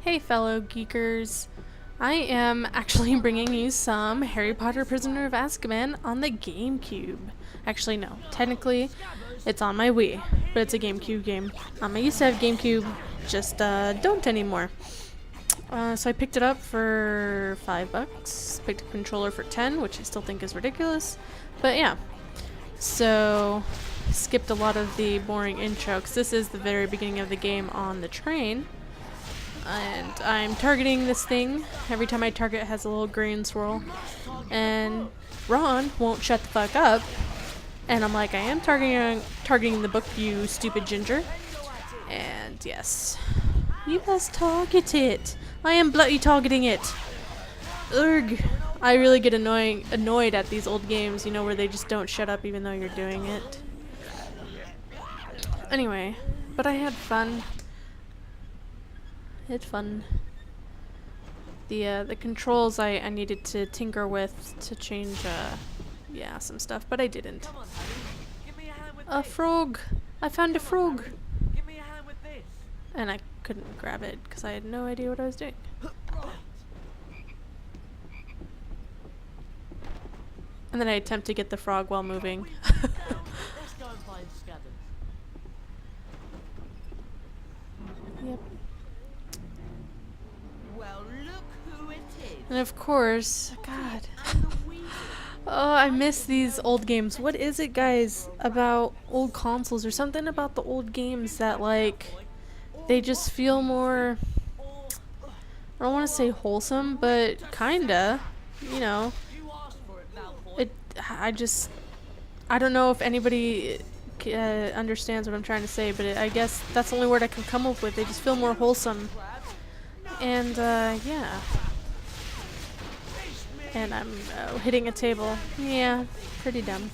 Hey fellow geekers, I am actually bringing you some Harry Potter Prisoner of Azkaban on the GameCube. Actually no, technically it's on my Wii, but it's a GameCube game. I used to have GameCube, just don't anymore. So I picked it up for $5, picked a controller for 10, which I still think is ridiculous, but yeah. So skipped a lot of the boring intro, because this is the very beginning of the game on the train. And I'm targeting this thing. Every time I target it has a little green swirl. And Ron won't shut the fuck up. And I'm like, I am targeting the book, you stupid ginger. And yes. You must target it. I am bloody targeting it. Ugh. I really get annoyed at these old games, you know, where they just don't shut up even though you're doing it. Anyway, but I had fun. The controls I needed to tinker with to change yeah, some stuff, but I didn't. A frog! I found a frog! And I couldn't grab it because I had no idea what I was doing. And then I attempt to get the frog while moving. Yep. And of course, God. Oh, I miss these old games. What is it, guys, about old consoles or something about the old games that, like, they just feel more, I don't want to say wholesome, but kinda, you know. I don't know if anybody understands what I'm trying to say, but I guess that's the only word I can come up with. They just feel more wholesome. And, yeah. And I'm hitting a table. Yeah, pretty dumb.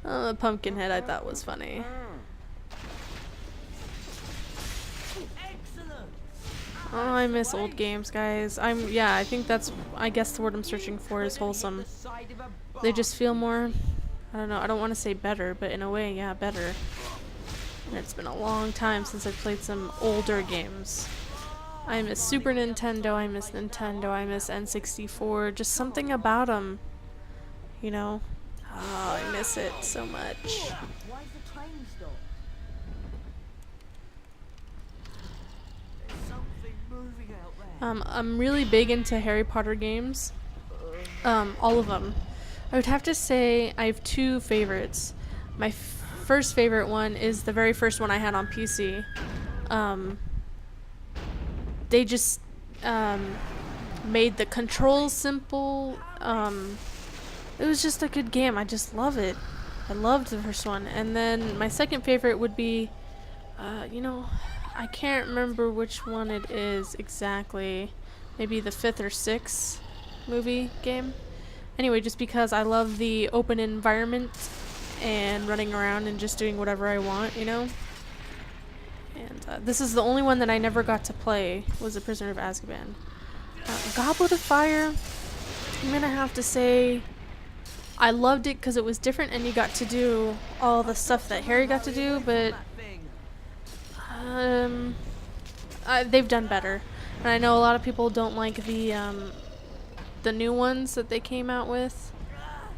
Oh, the pumpkin head I thought was funny. Oh, I miss old games, guys. Yeah, I think I guess the word I'm searching for is wholesome. They just feel more, I don't know, I don't want to say better, but in a way, yeah, better. And it's been a long time since I've played some older games. I miss Super Nintendo, I miss Nintendo, I miss N64, just something about them, you know? Oh, I miss it so much. I'm really big into Harry Potter games, all of them. I would have to say I have two favorites. My first favorite one is the very first one I had on PC. They just made the controls simple. It was just a good game. I just love it. I loved the first one. And then my second favorite would be, you know, I can't remember which one it is exactly. Maybe the 5th or 6th movie game. Anyway, just because I love the open environment and running around and just doing whatever I want, you know? And this is the only one that I never got to play, was The Prisoner of Azkaban. Goblet of Fire, I'm gonna have to say I loved it because it was different and you got to do all the stuff that Harry got to do, but they've done better. And I know a lot of people don't like the new ones that they came out with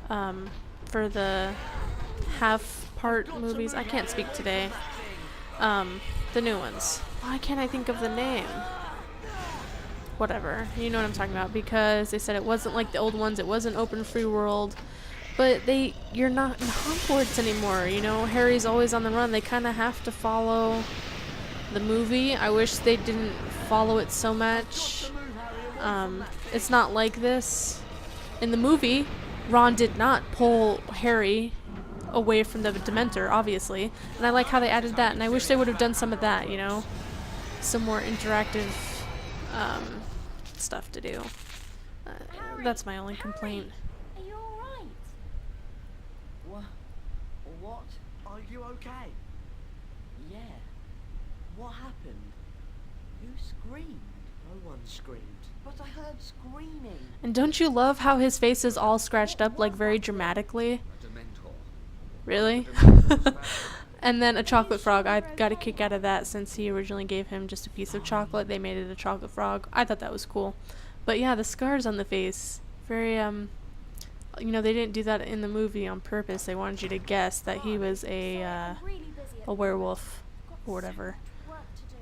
for the half-part movies. I can't speak today. The new ones. Why can't I think of the name? Whatever. You know what I'm talking about. Because they said it wasn't like the old ones. It wasn't open free world. But you're not in Hogwarts anymore. You know, Harry's always on the run. They kind of have to follow the movie. I wish they didn't follow it so much. It's not like this. In the movie, Ron did not pull Harry away from the Dementor, obviously, and I like how they added that, and I wish they would have done some of that, you know, some more interactive stuff to do. That's my only complaint. Are you alright? What? Are you okay? Yeah. What happened? Who screamed? No one screamed. But I heard screaming. And don't you love how his face is all scratched up, like, very dramatically? Really? And then a chocolate frog. I got a kick out of that since he originally gave him just a piece of chocolate. They made it a chocolate frog. I thought that was cool. But yeah, the scars on the face, very you know, they didn't do that in the movie on purpose. They wanted you to guess that he was a werewolf or whatever. Work to do.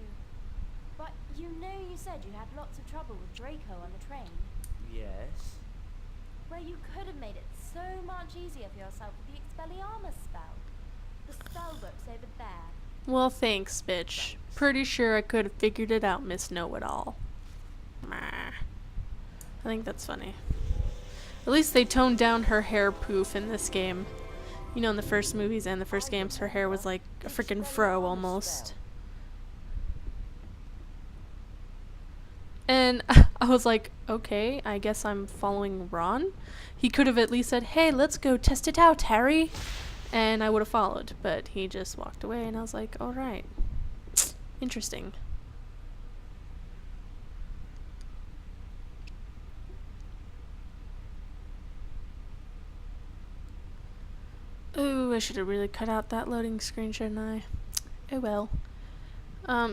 But you said you had lots of trouble with Draco on the train. Yes. Well, you could have made it so much easier for yourself with the Expelliarmus spell. The spell book's over there. Well, thanks, bitch. Pretty sure I could have figured it out, Miss Know-It-All. I think that's funny. At least they toned down her hair poof in this game. You know, in the first movies and the first games, her hair was like a freaking fro almost. And I was like, okay, I guess I'm following Ron. He could have at least said, hey, let's go test it out, Harry. And I would have followed, but he just walked away, and I was like, alright. Interesting. Ooh, I should have really cut out that loading screen, shouldn't I? Oh well.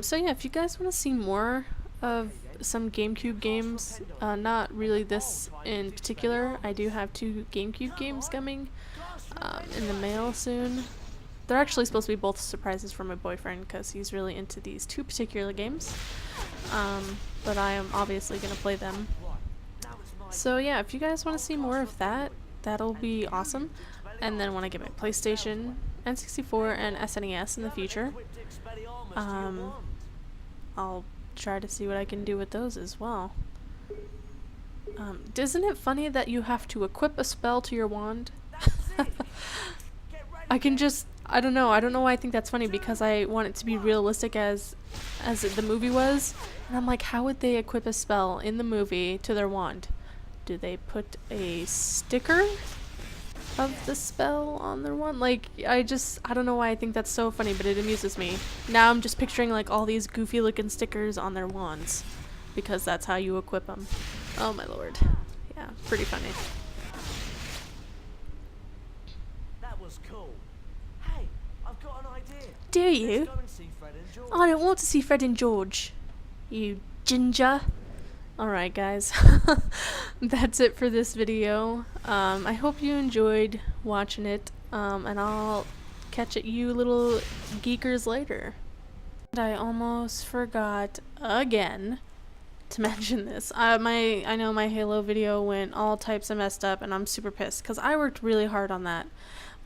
So yeah, if you guys want to see more of some GameCube games, not really this in particular, I do have 2 GameCube games coming in the mail soon. They're actually supposed to be both surprises for my boyfriend because he's really into these 2 particular games, but I am obviously going to play them. So yeah, if you guys want to see more of that, that'll be awesome. And then when I get my PlayStation, N64, and SNES in the future, I'll try to see what I can do with those as well. Isn't it funny that you have to equip a spell to your wand? I don't know why I think that's funny, because I want it to be realistic as the movie was, and I'm like, how would they equip a spell in the movie to their wand? Do they put a sticker of the spell on their wand? Like, I don't know why I think that's so funny, but it amuses me. Now I'm just picturing like all these goofy looking stickers on their wands, because that's how you equip them. Oh my lord. Yeah, pretty funny. That was cool. Hey, I've got an idea. Do Let's you? go and see Fred and George. I don't want to see Fred and George, you ginger. Alright guys, that's it for this video. I hope you enjoyed watching it, and I'll catch you little geekers later. I almost forgot again to mention this. I know my Halo video went all types of messed up, and I'm super pissed because I worked really hard on that.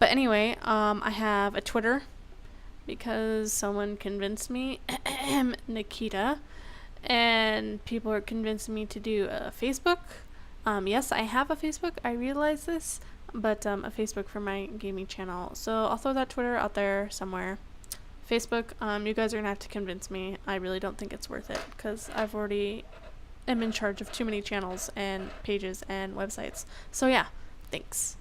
But anyway, I have a Twitter because someone convinced me, Nikita. And people are convincing me to do a Facebook. Yes, I have a Facebook, I realize this, but a Facebook for my gaming channel. So I'll throw that Twitter out there somewhere. Facebook, you guys are gonna have to convince me. I really don't think it's worth it, because I've already am in charge of too many channels and pages and websites. So yeah, thanks.